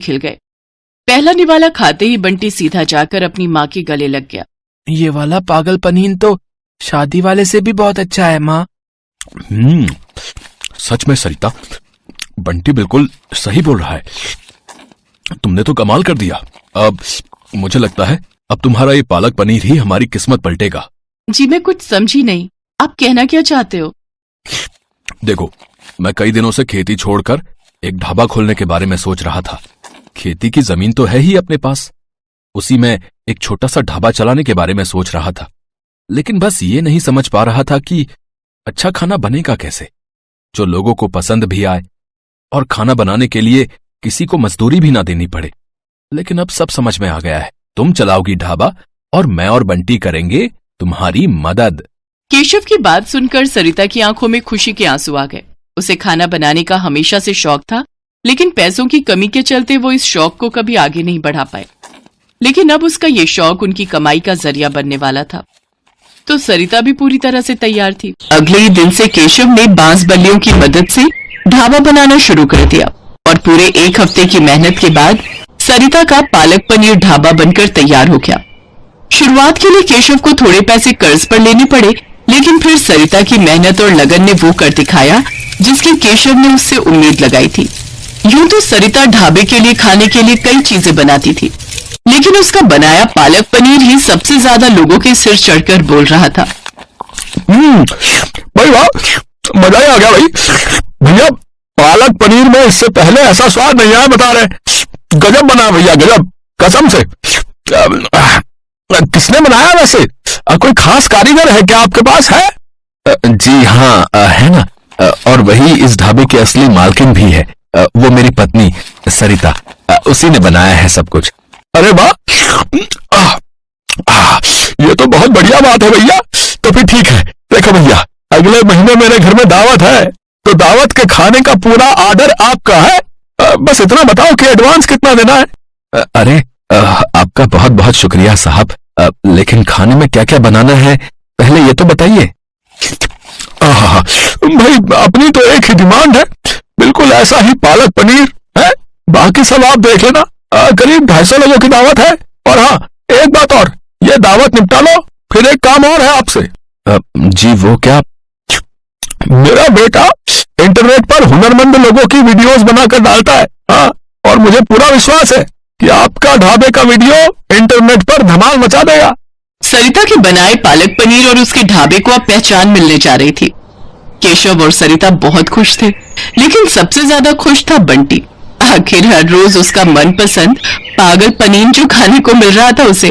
खिल गए। पहला निवाला खाते ही बंटी सीधा जाकर अपनी माँ के गले लग गया। ये वाला पागल पनीर तो शादी वाले से भी बहुत अच्छा है माँ। सच में सरिता, बंटी बिल्कुल सही बोल रहा है। तुमने तो कमाल कर दिया। अब मुझे लगता है अब तुम्हारा ये पालक पनीर ही हमारी किस्मत पलटेगा। जी मैं कुछ समझी नहीं, आप कहना क्या चाहते हो? देखो, मैं कई दिनों से खेती छोड़कर एक ढाबा खोलने के बारे में सोच रहा था। खेती की जमीन तो है ही अपने पास, उसी में एक छोटा सा ढाबा चलाने के बारे में सोच रहा था। लेकिन बस ये नहीं समझ पा रहा था कि अच्छा खाना बनेगा कैसे, जो लोगों को पसंद भी आए और खाना बनाने के लिए किसी को मजदूरी भी ना देनी पड़े। लेकिन अब सब समझ में आ गया है। तुम चलाओगी ढाबा और मैं और बंटी करेंगे तुम्हारी मदद। केशव की बात सुनकर सरिता की आंखों में खुशी के आंसू आ गए। उसे खाना बनाने का हमेशा से शौक था, लेकिन पैसों की कमी के चलते वो इस शौक को कभी आगे नहीं बढ़ा पाए। लेकिन अब उसका ये शौक उनकी कमाई का जरिया बनने वाला था, तो सरिता भी पूरी तरह से तैयार थी। अगले ही दिन से केशव ने बांस बल्लियों की मदद से ढाबा बनाना शुरू कर दिया और पूरे 1 हफ्ते की मेहनत के बाद सरिता का पालक पनीर ढाबा बनकर तैयार हो गया। शुरुआत के लिए केशव को थोड़े पैसे कर्ज पर लेने पड़े, लेकिन फिर सरिता की मेहनत और लगन ने वो कर दिखाया जिसकी केशव ने उससे उम्मीद लगाई थी। यूं तो सरिता ढाबे के लिए खाने के लिए कई चीजें बनाती थी, लेकिन उसका बनाया पालक पनीर ही सबसे ज्यादा लोगों के सिर चढ़कर बोल रहा था। भाई वाह, मजा ही आ गया भाई। भैया, पालक पनीर में इससे पहले ऐसा स्वाद नहीं आया, बता रहे। गजब बना भैया, गजब, कसम से। किसने बनाया वैसे? कोई खास कारीगर है क्या आपके पास? है? जी हाँ, है ना। और वही इस ढाबे की असली मालकिन भी है। वो मेरी पत्नी सरिता, उसी ने बनाया है सब कुछ। अरे वाह, ये तो बहुत बढ़िया बात है भैया। तो फिर ठीक है, देखो भैया, अगले महीने मेरे घर में दावत है, तो दावत के खाने का पूरा ऑर्डर आपका है। बस इतना बताओ कि एडवांस कितना देना है। अरे आपका बहुत बहुत शुक्रिया साहब, लेकिन खाने में क्या क्या बनाना है पहले ये तो बताइए। भाई, अपनी तो एक ही डिमांड है, बिल्कुल ऐसा ही पालक पनीर है, बाकी सब आप देख लेना। करीब 250 लोगों की दावत है। और हाँ, एक बात और, ये दावत निपटा लो, फिर एक काम और है आपसे। जी वो क्या? मेरा बेटा इंटरनेट पर हुनरमंद लोगों की वीडियोस बनाकर डालता है। हाँ, और मुझे पूरा विश्वास है कि आपका ढाबे का वीडियो इंटरनेट पर धमाल मचा देगा। सरिता के बनाए पालक पनीर और उसके ढाबे को अब पहचान मिलने जा रही थी। केशव और सरिता बहुत खुश थे, लेकिन सबसे ज्यादा खुश था बंटी। आखिर हर रोज उसका मनपसंद पागल पनीर जो खाने को मिल रहा था उसे।